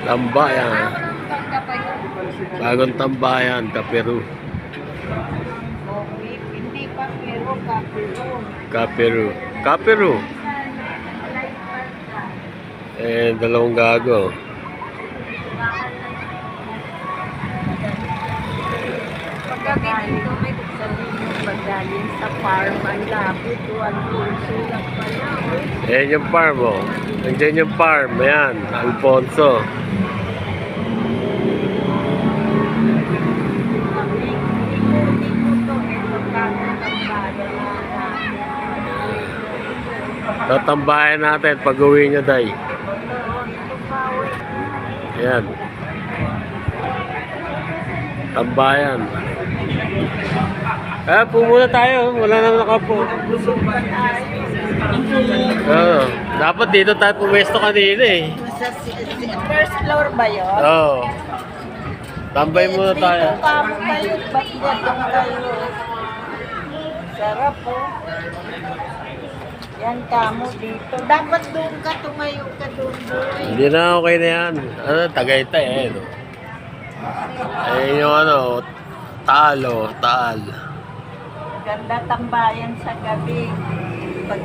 Tambayan. Bagong tambayan, Kaperu. Hindi pa pero Kaperu. Kaperu. Kaperu. Dalawang gago. Pagkagaling ko may paggaling sa farm, ang lapit o ang pulso lang pala. Ayan yung farm, oh. Nandiyan yung farm. Ayan, Alfonso. Tatambayan natin pag uwi nyo, Day. Ayan. Tambayan. Pumuna tayo. Wala na nakapo. Dapat dito tayo pumesto kanina eh. Sa first floor ba yun? Oo. Tambay muna tayo. Dito kamo kayo, ba't yan kayo? Sarap po. Yan kamo dito. Dapat doon ka tumayo ka doon. Hindi na, okay na yan. Tagaytay eh. No? Ayun yung Taal. Ganda tambayan sa gabi. Pag